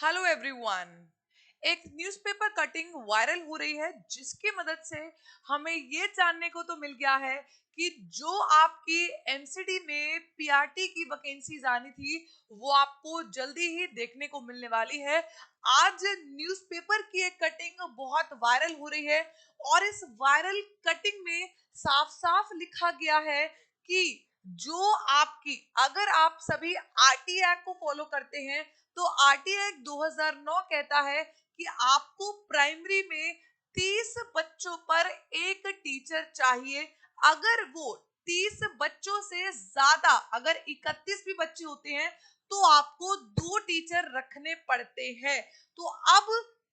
Hello everyone. एक newspaper cutting viral हो रही है जिसकी मदद से हमें ये जानने को तो मिल गया है कि जो आपकी एमसीडी में पीआरटी की वैकेंसीज आनी थी वो आपको जल्दी ही देखने को मिलने वाली है। आज न्यूज़पेपर की एक कटिंग बहुत वायरल हो रही है और इस वायरल कटिंग में साफ साफ लिखा गया है कि जो आपकी अगर आप सभी आरटी एक्ट को फॉलो करते हैं तो आरटीआई एक्ट 2009 कहता है कि आपको प्राइमरी में 30 बच्चों पर एक टीचर चाहिए। अगर वो 30 बच्चों से ज्यादा अगर 31 भी बच्चे होते हैं तो आपको दो टीचर रखने पड़ते हैं। तो अब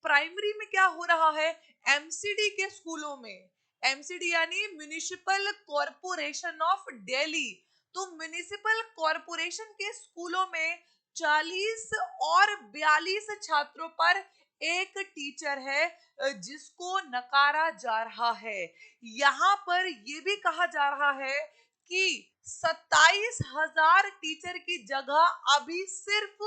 प्राइमरी में क्या हो रहा है, एमसीडी के स्कूलों में, एमसीडी यानी म्युनिसिपल कॉरपोरेशन ऑफ दिल्ली, तो म्युनिसिपल कॉरपोरेशन के स्कूलों में 40 और 42 छात्रों पर एक टीचर है जिसको नकारा जा रहा है। यहाँ पर यह भी कहा जा रहा है कि 27,000 टीचर की जगह अभी सिर्फ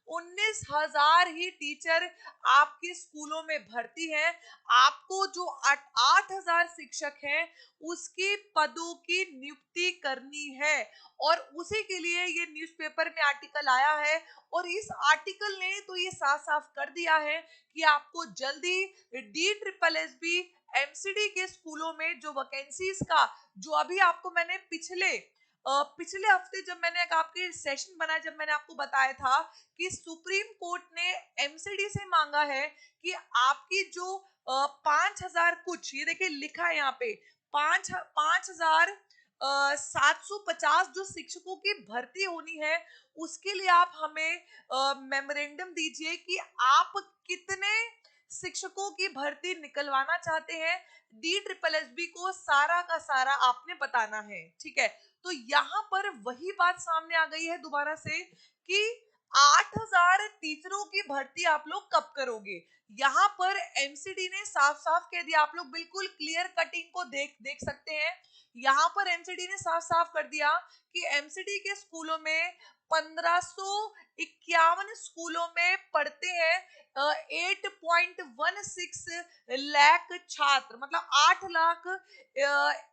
19,000 ही टीचर आपके स्कूलों में भर्ती हैं। आपको जो 8,000 शिक्षक हैं उसकी पदों की नियुक्ति करनी है और उसी के लिए ये न्यूज़पेपर में आर्टिकल आया है। और इस आर्टिकल ने तो ये साफ साफ कर दिया है कि आपको जल्दी D triple S B MCD के स्कूलों में जो वैकेंसीज का, जो अभी आपको मैंने पिछले हफ्ते जब मैंने एक आपके सेशन बनाया, जब मैंने आपको बताया था कि सुप्रीम कोर्ट ने एमसीडी से मांगा है कि आपकी जो 5,000 कुछ, ये देखिए लिखा है यहाँ पे 5,000 750 जो शिक्षकों की भर्ती होनी है उसके लिए आप हमें मेमोरेंडम दीजिए कि आप कितने शिक्षकों की भर्ती निकलवाना चाहते हैं। डी ट्रिपल एस बी को सारा का सारा आपने बताना है, ठीक है। तो यहाँ पर वही बात सामने आ गई है दोबारा से कि 8,000 टीचरों की भर्ती आप लोग कब करोगे। यहाँ पर एमसीडी ने साफ साफ कह दिया, आप लोग बिल्कुल क्लियर कटिंग को देख देख सकते हैं। यहाँ पर एमसीडी ने साफ साफ कर दिया कि एमसीडी के स्कूलों में 1551 स्कूलों में पढ़ते हैं 8.16 लाख छात्र, मतलब 8 लाख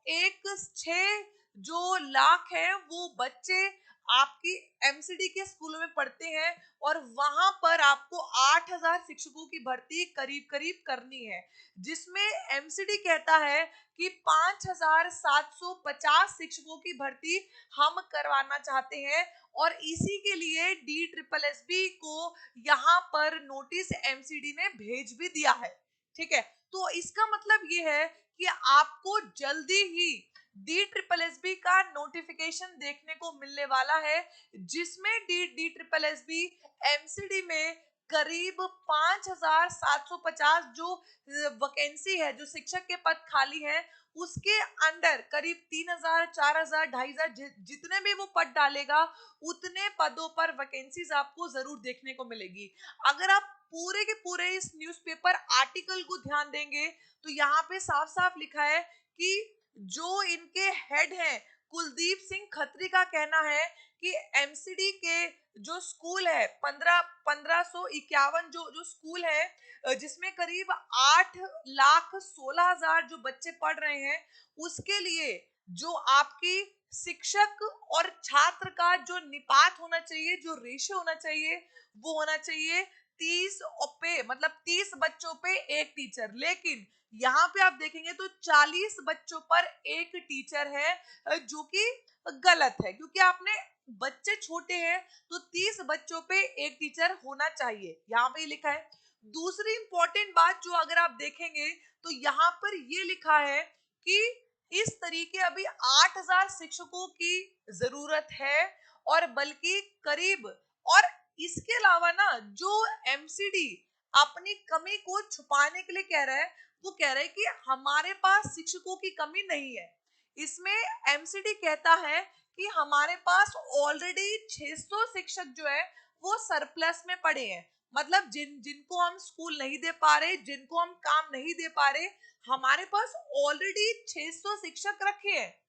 एक 6 जो लाख है वो बच्चे आपकी एमसीडी के स्कूलों में पढ़ते हैं और वहां पर आपको 8,000 शिक्षकों की भर्ती करीब करीब करनी है, जिसमें एमसीडी कहता है कि 5,750 शिक्षकों की भर्ती हम करवाना चाहते हैं और इसी के लिए डी ट्रिपल एस बी को यहाँ पर नोटिस एमसीडी ने भेज भी दिया है, ठीक है। तो इसका मतलब ये है कि आपको जल्दी ही डी ट्रिपल एस बी का नोटिफिकेशन देखने को मिलने वाला है जिसमें D D triple S B MCD में करीब 5,750 जो वैकेंसी है, जो शिक्षक के पद खाली हैं उसके अंडर करीब 3,000 4,000 2,500 जितने भी वो पद डालेगा उतने पदों पर वैकेंसीज आपको जरूर देखने को मिलेगी। अगर आप पूरे के पूरे इस न्यूज़पेपर आर्टिकल को ध्यान देंगे तो यहाँ पे साफ साफ लिखा है कि जो इनके हेड हैं कुलदीप सिंह खत्री का कहना है कि एमसीडी के जो स्कूल है 1551 जो जो स्कूल है जिसमें करीब 8,16,000 जो बच्चे पढ़ रहे हैं उसके लिए जो आपकी शिक्षक और छात्र का जो निपात होना चाहिए, जो रेशियो होना चाहिए वो होना चाहिए 30 पे, मतलब 30 बच्चों पे एक टीचर। लेकिन यहाँ पे आप देखेंगे तो 40 बच्चों पर एक टीचर है जो कि गलत है, क्योंकि आपने बच्चे छोटे हैं तो 30 बच्चों पे एक टीचर होना चाहिए, यहाँ पे लिखा है। दूसरी इंपॉर्टेंट बात जो अगर आप देखेंगे तो यहाँ पर ये लिखा है कि इस तरीके अभी 8,000 शिक्षकों की जरूरत है और बल्कि करीब, और इसके अलावा ना जो एमसीडी अपनी कमी को छुपाने के लिए कह रहा है वो कह रहा है कि हमारे पास शिक्षकों की कमी नहीं है। इसमें एमसीडी कहता है कि हमारे पास ऑलरेडी 600 शिक्षक जो है वो सरप्लस में पड़े हैं, मतलब जिनको हम स्कूल नहीं दे पा रहे, जिनको हम काम नहीं दे पा रहे, हमारे पास ऑलरेडी 600 शिक्षक रखे हैं।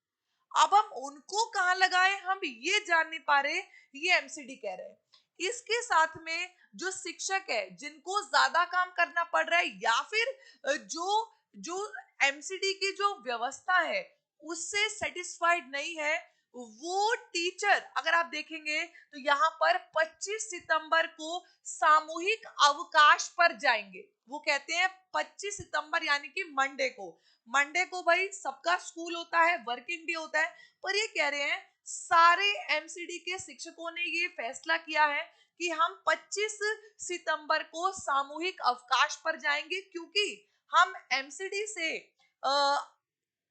अब हम उनको कहाँ लगाए हम ये जान नहीं पा रहे, ये एमसीडी कह रहे हैं। इसके साथ में जो शिक्षक है जिनको ज्यादा काम करना पड़ रहा है या फिर जो जो एमसीडी की जो व्यवस्था है उससे सेटिस्फाइड नहीं है, वो टीचर अगर आप देखेंगे तो यहाँ पर 25 सितंबर को सामूहिक अवकाश पर जाएंगे। वो कहते हैं 25 सितंबर यानी कि मंडे को भाई सबका स्कूल होता है, वर्किंग डे होता है, पर ये कह रहे हैं सारे एमसीडी के शिक्षकों ने ये फैसला किया है कि हम 25 सितंबर को सामूहिक अवकाश पर जाएंगे, क्योंकि हम एमसीडी से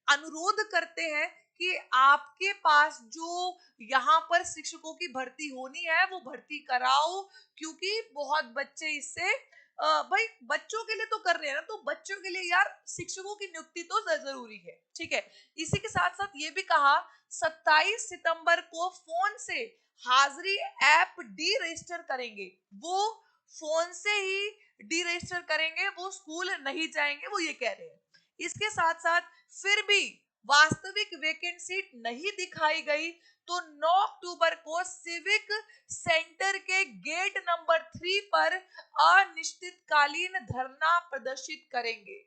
अनुरोध करते हैं कि आपके पास जो यहाँ पर शिक्षकों की भर्ती होनी है वो भर्ती कराओ, क्योंकि बहुत बच्चे इससे भाई बच्चों के लिए तो कर रहे हैं ना, तो बच्चों के लिए यार शिक्षकों की नियुक्ति तो जरूरी है। ठीक है, इसी के साथ साथ ये भी कहा 27 सितंबर को फोन से हाजिरी ऐप डी रजिस्टर करेंगे, वो फोन से ही डी रजिस्टर करेंगे, वो स्कूल नहीं जाएंगे, वो ये कह रहे हैं। इसके साथ साथ फिर भी वास्तविक वैकेंसी नहीं दिखाई गई तो 9 अक्टूबर को सिविक सेंटर के गेट नंबर 3 पर अनिश्चितकालीन धरना प्रदर्शित करेंगे।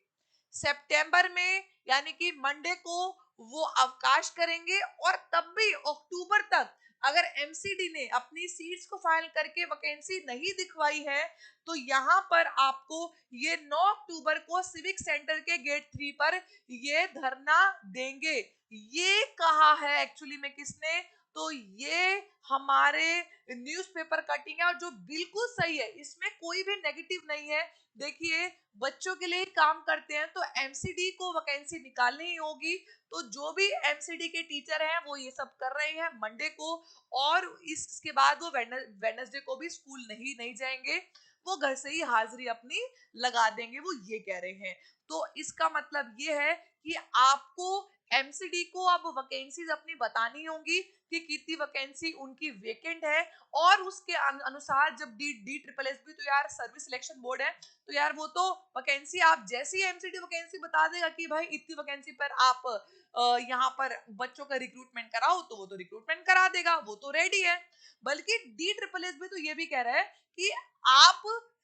सितंबर में यानी कि मंडे को वो अवकाश करेंगे, और तब भी अक्टूबर तक अगर एमसीडी ने अपनी सीट्स को फाइल करके वैकेंसी नहीं दिखवाई है तो यहाँ पर आपको ये 9 अक्टूबर को सिविक सेंटर के गेट 3 पर ये धरना देंगे। ये कहा है एक्चुअली में किसने, तो ये हमारे न्यूज़पेपर कटिंग है, और जो बिल्कुल सही है, इसमें कोई भी नेगेटिव नहीं है। देखिए बच्चों के लिए काम करते हैं तो एमसीडी को वैकेंसी निकालनी ही होगी, तो जो भी एमसीडी के टीचर हैं वो ये सब कर रहे हैं मंडे को, और इसके बाद वो वेडनेसडे को भी स्कूल नहीं जाएंगे, वो घर से ही हाजिरी अपनी लगा देंगे, वो ये कह रहे हैं। तो इसका मतलब ये है कि आपको एमसीडी को अब वैकेंसीज अपनी बतानी होंगी कि कितनी वैकेंसी उनकी वेकेंट है, और उसके अनुसार जब D D triple S B तो यार सर्विस सिलेक्शन बोर्ड है, तो यार वो तो वैकेंसी आप जैसी एमसीडी वैकेंसी बता देगा कि भाई इतनी वैकेंसी पर आप यहाँ पर बच्चों का रिक्रूटमेंट कराओ, तो वो तो रिक्रूटमेंट करा देगा, वो तो रेडी है। बल्कि डी ट्रिपल एस भी तो ये भी कह रहा है कि आप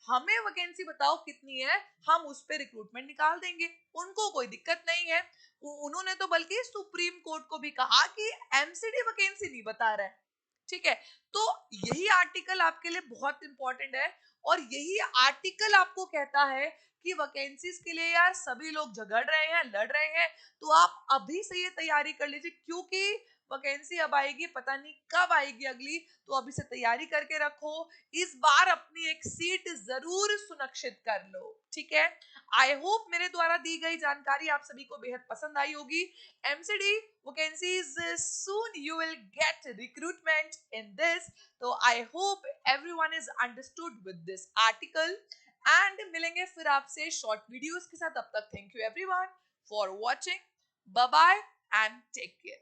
हमें वैकेंसी बताओ कितनी है, हम उस पर रिक्रूटमेंट निकाल देंगे, उनको कोई दिक्कत नहीं है। उन्होंने तो बल्कि सुप्रीम कोर्ट को भी कहा कि एमसीडी वैकेंसी नहीं बता रहा है। ठीक है, तो यही आर्टिकल आपके लिए बहुत इंपॉर्टेंट है, और यही आर्टिकल आपको कहता है कि वैकेंसीज के लिए यार सभी लोग झगड़ रहे हैं, लड़ रहे हैं, तो आप अभी से ये तैयारी कर लीजिए, क्योंकि वैकेंसी अब आएगी, पता नहीं कब आएगी अगली, तो अभी से तैयारी करके रखो, इस बार अपनी एक सीट जरूर सुनिश्चित कर लो। ठीक है, आई होप मेरे द्वारा दी गई जानकारी आप सभी को बेहद पसंद आई होगी। MCD vacancies soon you will get recruitment in this, तो I hope everyone is understood with this article, and मिलेंगे फिर आपसे शॉर्ट वीडियोस के साथ, तब तक thank you everyone for watching, bye bye and take care.